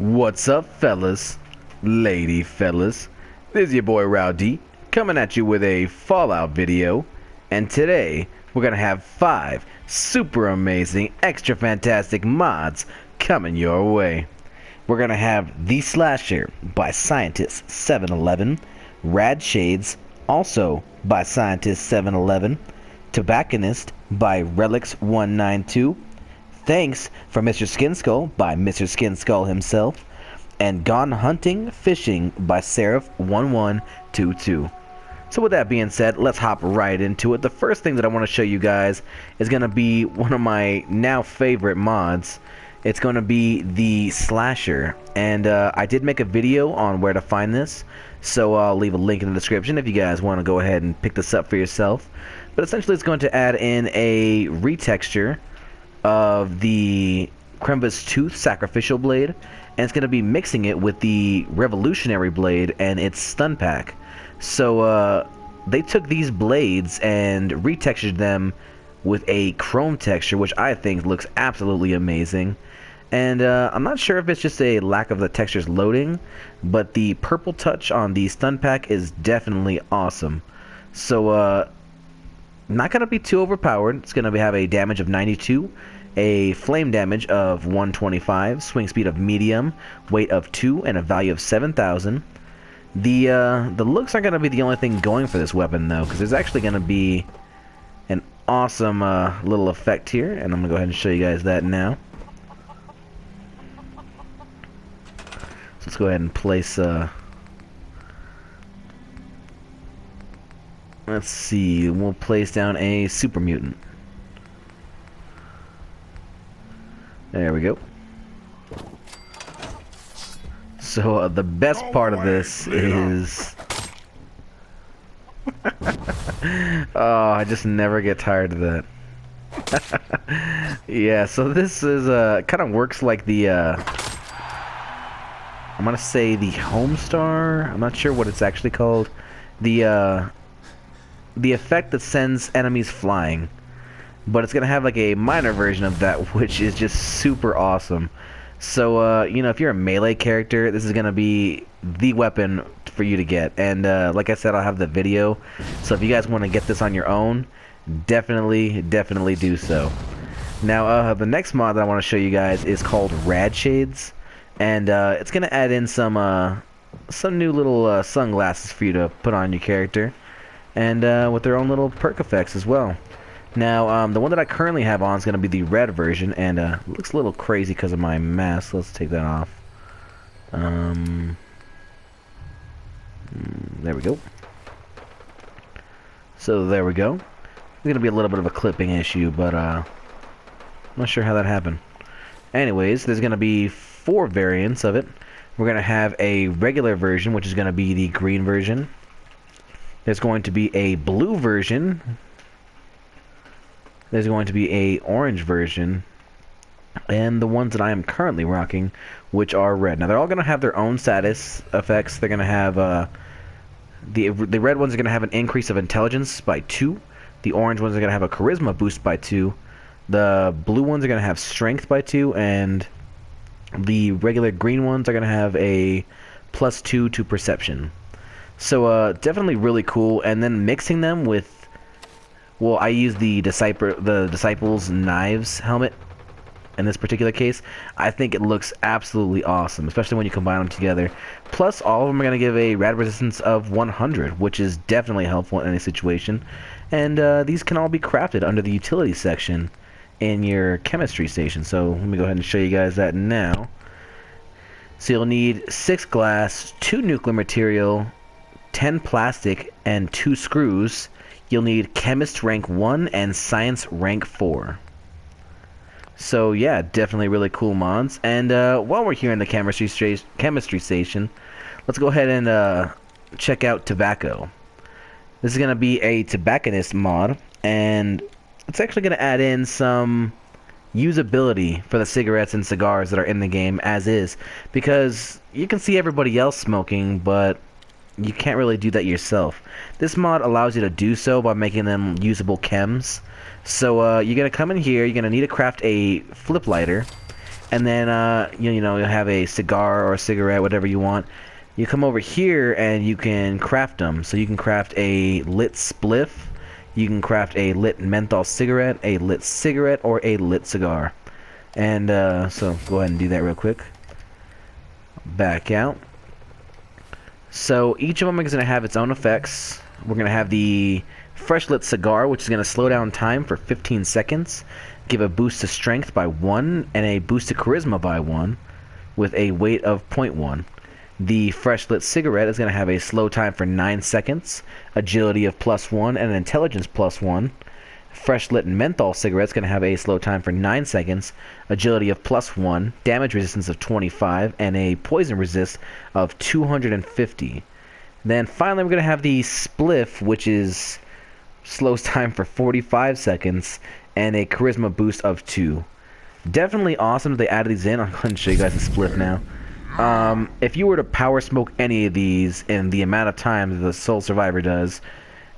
What's up, fellas? Lady fellas. This is your boy Rou-D, coming at you with a Fallout video. And today, we're gonna have 5 super amazing, extra fantastic mods coming your way. We're gonna have The Slasher by Scientist 711, Rad Shades, also by Scientist 711, Tobacconist by Relics 192, Thanks for MrSkinskull by MrSkinskull himself, and Gone Hunting Fishing by Seraph1122. So with that being said, let's hop right into it. The first thing that I want to show you guys is going to be one of my now favorite mods. It's going to be the Slasher, and I did make a video on where to find this, so I'll leave a link in the description if you guys want to go ahead and pick this up for yourself. But essentially it's going to add in a retexture of the Kremba's Tooth Sacrificial Blade, and it's going to be mixing it with the Revolutionary Blade and its stun pack. So they took these blades and retextured them with a chrome texture, which I think looks absolutely amazing. And I'm not sure if it's just a lack of the textures loading, but the purple touch on the stun pack is definitely awesome. So not going to be too overpowered. It's going to have a damage of 92, a flame damage of 125, swing speed of medium, weight of 2, and a value of 7,000. The looks aren't going to be the only thing going for this weapon, though, because there's actually going to be an awesome little effect here, and I'm going to go ahead and show you guys that now. So let's go ahead and place... let's see, we'll place down a super mutant. There we go. So the best part of this is... oh, I just never get tired of that. Yeah, so this is kind of works like the I'm gonna say the Homestar. I'm not sure what it's actually called. The effect that sends enemies flying, but it's gonna have like a minor version of that, which is just super awesome. So you know, if you're a melee character, this is gonna be the weapon for you to get. And like I said, I'll have the video, so if you guys want to get this on your own, definitely do so. Now the next mod that I want to show you guys is called Rad Shades, and it's gonna add in some new little sunglasses for you to put on your character, and with their own little perk effects as well. Now, the one that I currently have on is going to be the red version, and it looks a little crazy because of my mask. Let's take that off. There we go. So there we go. It's going to be a little bit of a clipping issue, but I'm not sure how that happened. Anyways, there's going to be 4 variants of it. We're going to have a regular version, which is going to be the green version. There's going to be a blue version. There's going to be a orange version, and the ones that I am currently rocking, which are red. Now they're all going to have their own status effects. They're going to have the red ones are going to have an increase of intelligence by 2. The orange ones are going to have a charisma boost by 2. The blue ones are going to have strength by 2, and the regular green ones are going to have a +2 to perception. So definitely really cool. And then mixing them with, well, I use the Disciples Knives helmet in this particular case. I think it looks absolutely awesome, especially when you combine them together. Plus, all of them are going to give a rad resistance of 100, which is definitely helpful in any situation. And these can all be crafted under the utility section in your chemistry station. So let me go ahead and show you guys that now. So you'll need 6 glass, 2 nuclear material, 10 plastic, and 2 screws. You'll need Chemist Rank 1 and Science Rank 4. So yeah, definitely really cool mods. And while we're here in the chemistry station, let's go ahead and check out Tobacco. This is going to be a Tobacconist mod, and it's actually going to add in some usability for the cigarettes and cigars that are in the game as is, because you can see everybody else smoking, but you can't really do that yourself. This mod allows you to do so by making them usable chems. So you're going to come in here, you're going to need to craft a flip lighter, and then you know, you'll have a cigar or a cigarette, whatever you want. You come over here and you can craft them. So you can craft a lit spliff, you can craft a lit menthol cigarette, a lit cigarette, or a lit cigar. And so go ahead and do that real quick. Back out. So each of them is going to have its own effects. We're going to have the fresh lit cigar, which is going to slow down time for 15 seconds, give a boost to strength by 1, and a boost to charisma by 1, with a weight of 0.1. The fresh lit cigarette is going to have a slow time for 9 seconds, agility of +1, and an intelligence +1. Fresh lit menthol cigarette is going to have a slow time for 9 seconds, agility of +1, damage resistance of 25, and a poison resist of 250. Then finally we're going to have the spliff, which is slows time for 45 seconds, and a charisma boost of 2. Definitely awesome that they added these in. I'm going to show you guys the spliff now. If you were to power smoke any of these in the amount of time that the Soul Survivor does,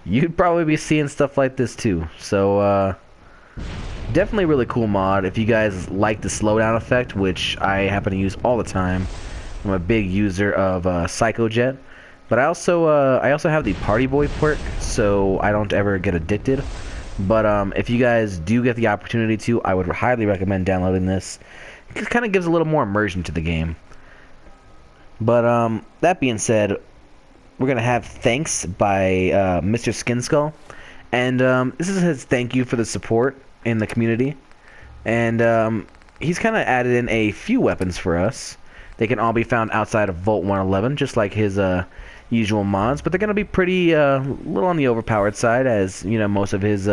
you'd probably be seeing stuff like this too. So, definitely a really cool mod. If you guys like the slowdown effect, which I happen to use all the time, I'm a big user of Psycho Jet. But I also have the Party Boy perk, so I don't ever get addicted. But if you guys do get the opportunity to, I would highly recommend downloading this. It kind of gives a little more immersion to the game. But that being said, we're going to have thanks by MrSkinskull. And this is his thank you for the support in the community. And he's kind of added in a few weapons for us. They can all be found outside of Vault 111, just like his usual mods. But they're going to be pretty little on the overpowered side, as you know most of his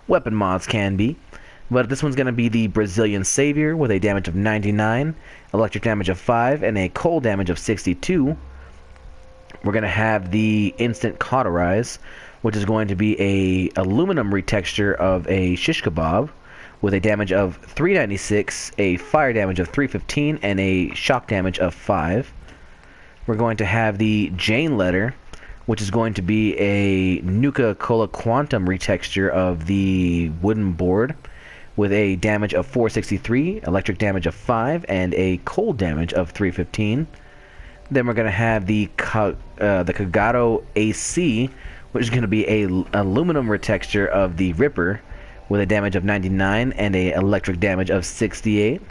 weapon mods can be. But this one's going to be the Brazilian Savior with a damage of 99, electric damage of 5, and a cold damage of 62. We're going to have the Instant Cauterize, which is going to be a aluminum retexture of a shish kebab with a damage of 396, a fire damage of 315, and a shock damage of 5. We're going to have the Jane Letter, which is going to be a Nuka-Cola Quantum retexture of the wooden board with a damage of 463, electric damage of 5, and a cold damage of 315. Then we're going to have the Kagado AC, which is going to be a aluminum retexture of the Ripper with a damage of 99 and a electric damage of 68.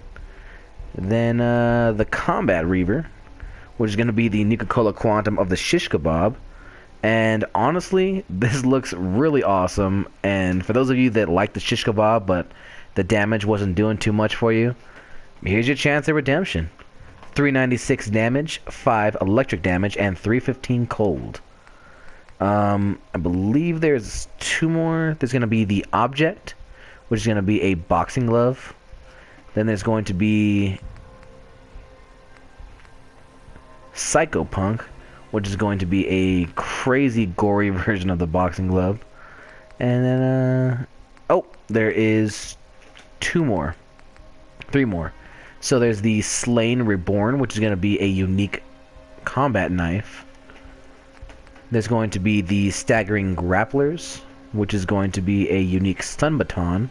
Then the Combat Reaver, which is going to be the Nuka-Cola Quantum of the Shish Kebab. And honestly, this looks really awesome. And for those of you that like the Shish Kebab, but the damage wasn't doing too much for you, here's your chance at redemption. 396 damage, 5 electric damage, and 315 cold. I believe there's 2 more. There's going to be the Object, which is going to be a boxing glove. Then there's going to be Psychopunk, which is going to be a crazy gory version of the boxing glove. And then, oh, there is 2 more. 3 more. So there's the Slain Reborn, which is going to be a unique combat knife. There's going to be the Staggering Grapplers, which is going to be a unique stun baton.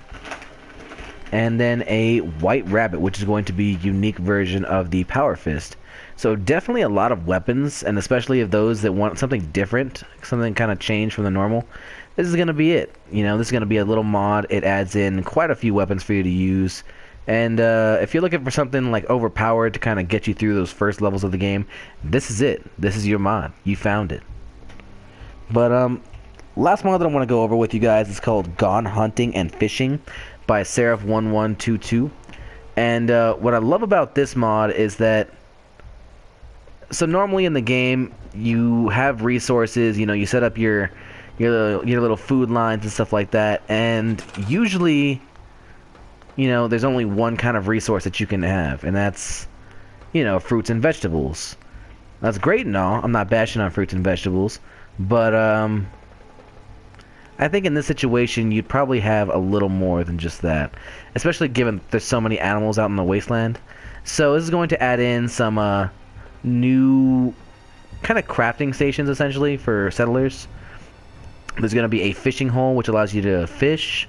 And then a White Rabbit, which is going to be a unique version of the Power Fist. So definitely a lot of weapons, and especially of those that want something different, something kind of changed from the normal. This is going to be it. You know, this is going to be a little mod. It adds in quite a few weapons for you to use. And if you're looking for something like overpowered to kind of get you through those first levels of the game, this is it. This is your mod. You found it. But last mod that I want to go over with you guys is called Gone Hunting and Fishing by Seraph1122. And what I love about this mod is that, so normally in the game you have resources, you know, you set up your little food lines and stuff like that, and usually, you know, there's only one kind of resource that you can have, and that's, you know, fruits and vegetables. That's great and all. I'm not bashing on fruits and vegetables, but I think in this situation you'd probably have a little more than just that, especially given there's so many animals out in the wasteland. So this is going to add in some new kind of crafting stations essentially for settlers. There's going to be a fishing hole which allows you to fish.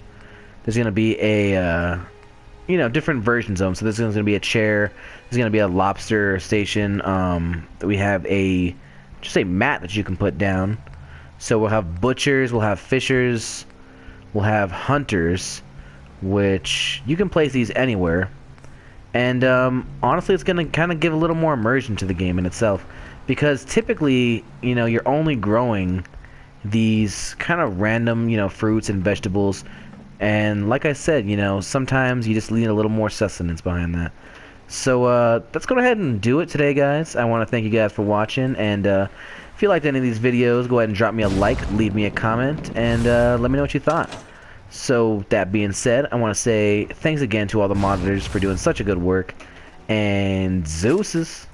There's going to be a different versions of them. So this one's going to be a chair. There's going to be a lobster station. We have just a mat that you can put down. So we'll have butchers, we'll have fishers, we'll have hunters, which you can place these anywhere. And honestly, it's going to kind of give a little more immersion to the game in itself. Because typically, you're only growing these kind of random, fruits and vegetables. And like I said, sometimes you just need a little more sustenance behind that. So let's go ahead and do it today, guys. I want to thank you guys for watching. And if you liked any of these videos, go ahead and drop me a like, leave me a comment, and let me know what you thought. So that being said, I want to say thanks again to all the monitors for doing such a good work. And Zeus's.